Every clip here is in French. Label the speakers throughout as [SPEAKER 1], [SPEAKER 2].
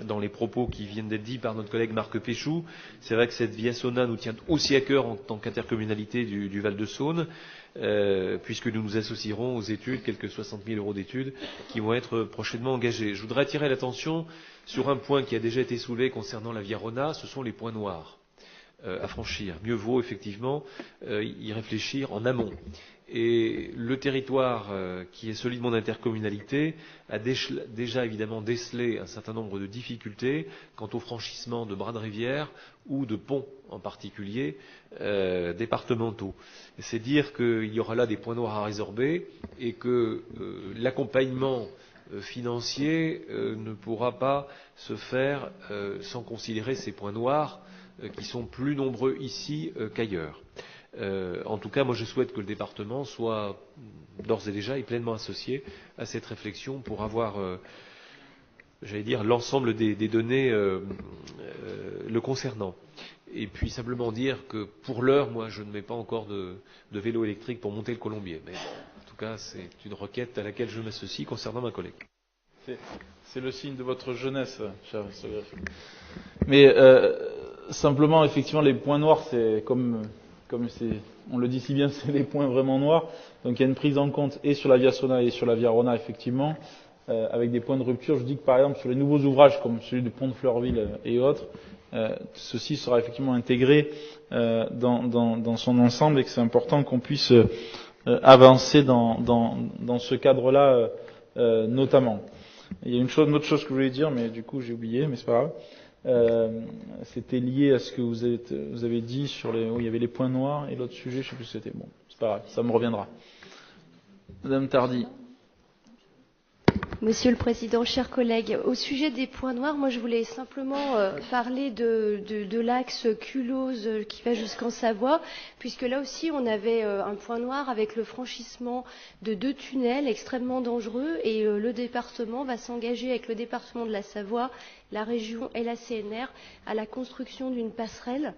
[SPEAKER 1] dans les propos qui viennent d'être dits par notre collègue Marc Péchou. C'est vrai que cette Via Sauna nous tient aussi à cœur en tant qu'intercommunalité du Val-de-Saône, puisque nous nous associerons aux études, quelques 60 000 € d'études, qui vont être prochainement engagées. Je voudrais attirer l'attention sur un point qui a déjà été soulevé concernant la Via Rona, ce sont les points noirs à franchir. Mieux vaut effectivement y réfléchir en amont. Et le territoire qui est celui de mon intercommunalité a déjà évidemment décelé un certain nombre de difficultés quant au franchissement de bras de rivière ou de ponts en particulier départementaux. C'est dire qu'il y aura là des points noirs à résorber et que l'accompagnement financier ne pourra pas se faire sans considérer ces points noirs qui sont plus nombreux ici qu'ailleurs. En tout cas, moi je souhaite que le département soit d'ores et déjà et pleinement associé à cette réflexion pour avoir, j'allais dire, l'ensemble des données le concernant. Et puis simplement dire que pour l'heure, moi je ne mets pas encore de vélo électrique pour monter le Colombier. Mais en tout cas, c'est une requête à laquelle je m'associe concernant ma collègue.
[SPEAKER 2] C'est le signe de votre jeunesse, cher sous-préfet. Mais simplement, effectivement, les points noirs, c'est comme on le dit si bien, c'est les points vraiment noirs. Donc il y a une prise en compte et sur la Via Sauna et sur la Via Rona, effectivement, avec des points de rupture. Je dis que par exemple sur les nouveaux ouvrages comme celui du pont de Fleurville et autres, ceci sera effectivement intégré dans son ensemble et que c'est important qu'on puisse avancer dans ce cadre-là notamment. Il y a une autre chose que je voulais dire, mais du coup j'ai oublié, mais c'est pas grave. C'était lié à ce que vous avez dit sur où il y avait les points noirs et l'autre sujet, je sais plus ce que c'était. Bon, c'est pas grave, ça me reviendra. Madame Tardy.
[SPEAKER 3] Monsieur le Président, chers collègues, au sujet des points noirs, moi je voulais simplement parler de l'axe Culose qui va jusqu'en Savoie, puisque là aussi on avait un point noir avec le franchissement de 2 tunnels extrêmement dangereux et le département va s'engager avec le département de la Savoie, la région et la CNR à la construction d'une passerelle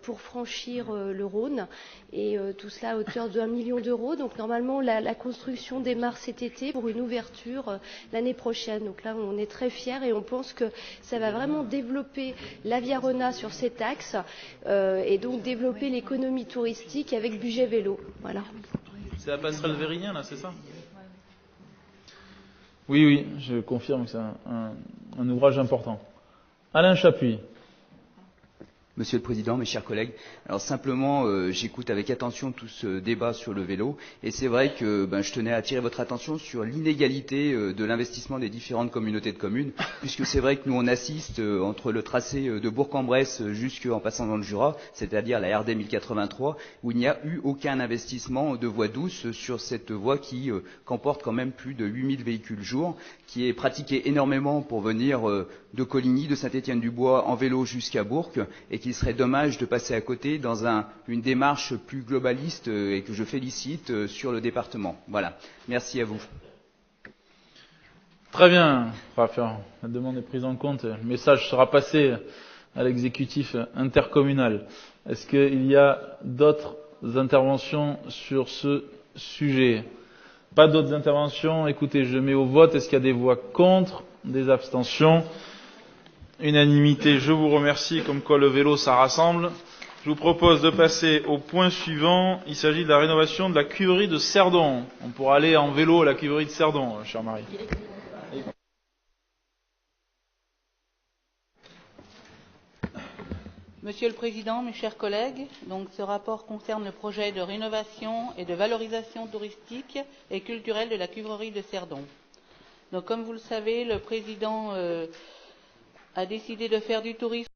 [SPEAKER 3] pour franchir le Rhône et tout cela à hauteur de 1 million d'euros. Donc normalement la construction démarre cet été pour une ouverture l'année prochaine. Donc là on est très fiers et on pense que ça va vraiment développer la Via Rona sur cet axe et donc développer l'économie touristique avec budget vélo. Voilà.
[SPEAKER 2] C'est la passerelle Vérignan là, c'est ça? Oui, je confirme que c'est un ouvrage important. Alain Chapuis.
[SPEAKER 4] Monsieur le Président, mes chers collègues, alors simplement, j'écoute avec attention tout ce débat sur le vélo, et c'est vrai que je tenais à attirer votre attention sur l'inégalité de l'investissement des différentes communautés de communes, puisque c'est vrai que nous on assiste entre le tracé de Bourg-en-Bresse jusqu'en passant dans le Jura, c'est-à-dire la RD 1083, où il n'y a eu aucun investissement de voie douce sur cette voie qui comporte quand même plus de 8000 véhicules jour, qui est pratiquée énormément pour venir de Coligny, de Saint-Étienne-du-Bois en vélo jusqu'à Bourg, et qu'il serait dommage de passer à côté dans une démarche plus globaliste et que je félicite sur le département. Voilà. Merci à vous.
[SPEAKER 2] Très bien. La demande est prise en compte. Le message sera passé à l'exécutif intercommunal. Est-ce qu'il y a d'autres interventions sur ce sujet? Pas d'autres interventions. Écoutez, je mets au vote. Est-ce qu'il y a des voix contre, des abstentions? Unanimité, je vous remercie, comme quoi le vélo ça rassemble. Je vous propose de passer au point suivant. Il s'agit de la rénovation de la cuverie de Cerdon. On pourra aller en vélo à la cuverie de Cerdon, chère Marie.
[SPEAKER 5] Monsieur le Président, mes chers collègues, donc ce rapport concerne le projet de rénovation et de valorisation touristique et culturelle de la cuverie de Cerdon. Donc comme vous le savez, le Président a décidé de faire du tourisme